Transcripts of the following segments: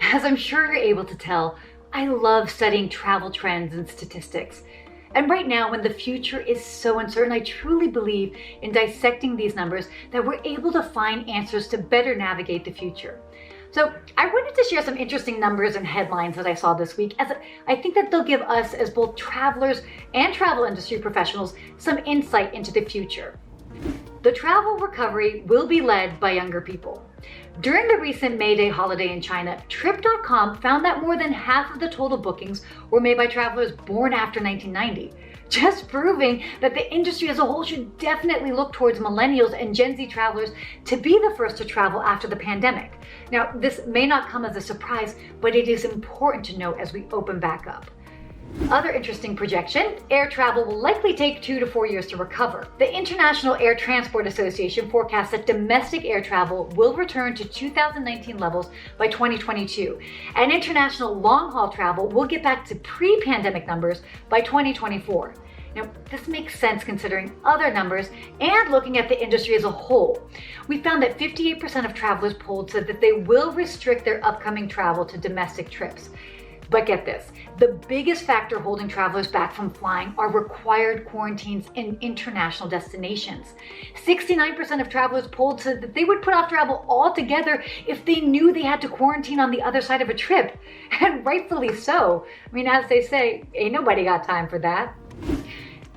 As I'm sure you're able to tell, I love studying travel trends and statistics. And right now, when the future is so uncertain, I truly believe in dissecting these numbers that we're able to find answers to better navigate the future. So I wanted to share some interesting numbers and headlines that I saw this week, as I think that they'll give us, as both travelers and travel industry professionals, some insight into the future. The travel recovery will be led by younger people. During the recent May Day holiday in China, Trip.com found that more than half of the total bookings were made by travelers born after 1990, just proving that the industry as a whole should definitely look towards millennials and Gen Z travelers to be the first to travel after the pandemic. Now, this may not come as a surprise, but it is important to note as we open back up. Other interesting projection, air travel will likely take 2 to 4 years to recover. The International Air Transport Association forecasts that domestic air travel will return to 2019 levels by 2022, and international long-haul travel will get back to pre-pandemic numbers by 2024. Now, this makes sense considering other numbers and looking at the industry as a whole. We found that 58% of travelers polled said that they will restrict their upcoming travel to domestic trips. But get this, the biggest factor holding travelers back from flying are required quarantines in international destinations. 69% of travelers polled said that they would put off travel altogether if they knew they had to quarantine on the other side of a trip. And rightfully so. I mean, as they say, ain't nobody got time for that.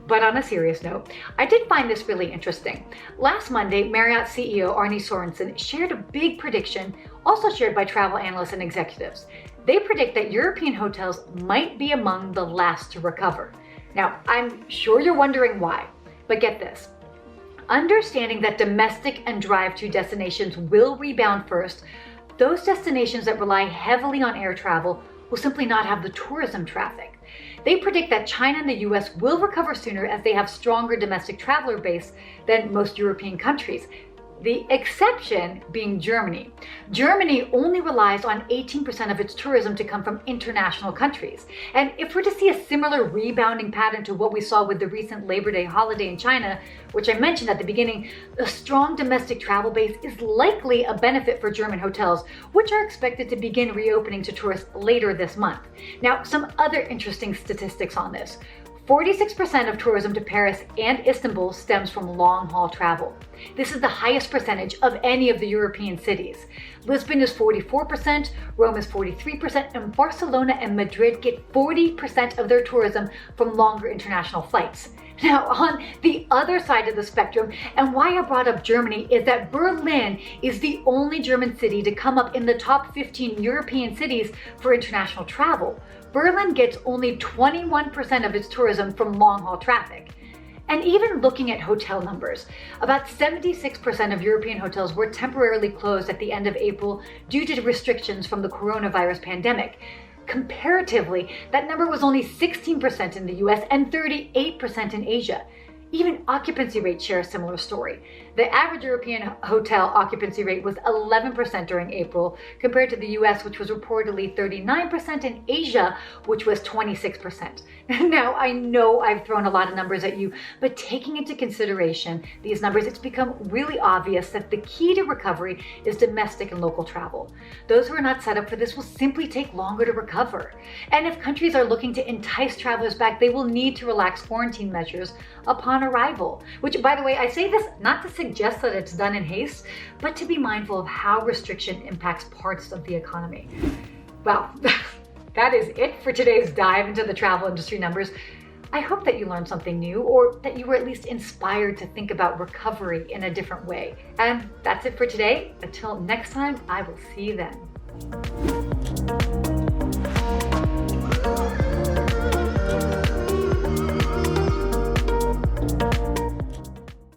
But on a serious note, I did find this really interesting. Last Monday, Marriott CEO Arne Sorensen shared a big prediction, also shared by travel analysts and executives. They predict that European hotels might be among the last to recover. Now, I'm sure you're wondering why, but get this. Understanding that domestic and drive-to destinations will rebound first, those destinations that rely heavily on air travel will simply not have the tourism traffic. They predict that China and the US will recover sooner as they have stronger domestic traveler base than most European countries. The exception being Germany. Germany only relies on 18% of its tourism to come from international countries. And if we're to see a similar rebounding pattern to what we saw with the recent Labor Day holiday in China, which I mentioned at the beginning, a strong domestic travel base is likely a benefit for German hotels, which are expected to begin reopening to tourists later this month. Now, some other interesting statistics on this. 46% of tourism to Paris and Istanbul stems from long-haul travel. This is the highest percentage of any of the European cities. Lisbon is 44%, Rome is 43%, and Barcelona and Madrid get 40% of their tourism from longer international flights. Now, on the other side of the spectrum, and why I brought up Germany, is that Berlin is the only German city to come up in the top 15 European cities for international travel. Berlin gets only 21% of its tourism from long-haul traffic. And even looking at hotel numbers, about 76% of European hotels were temporarily closed at the end of April due to restrictions from the coronavirus pandemic. Comparatively, that number was only 16% in the US and 38% in Asia. Even occupancy rates share a similar story. The average European hotel occupancy rate was 11% during April, compared to the US, which was reportedly 39%, and Asia, which was 26%. Now, I know I've thrown a lot of numbers at you, but taking into consideration these numbers, it's become really obvious that the key to recovery is domestic and local travel. Those who are not set up for this will simply take longer to recover. And if countries are looking to entice travelers back, they will need to relax quarantine measures upon arrival, which, by the way, I say this not to suggest that it's done in haste, but to be mindful of how restriction impacts parts of the economy. Well, that is it for today's dive into the travel industry numbers. I hope that you learned something new, or that you were at least inspired to think about recovery in a different way. And that's it for today. Until next time, I will see you then.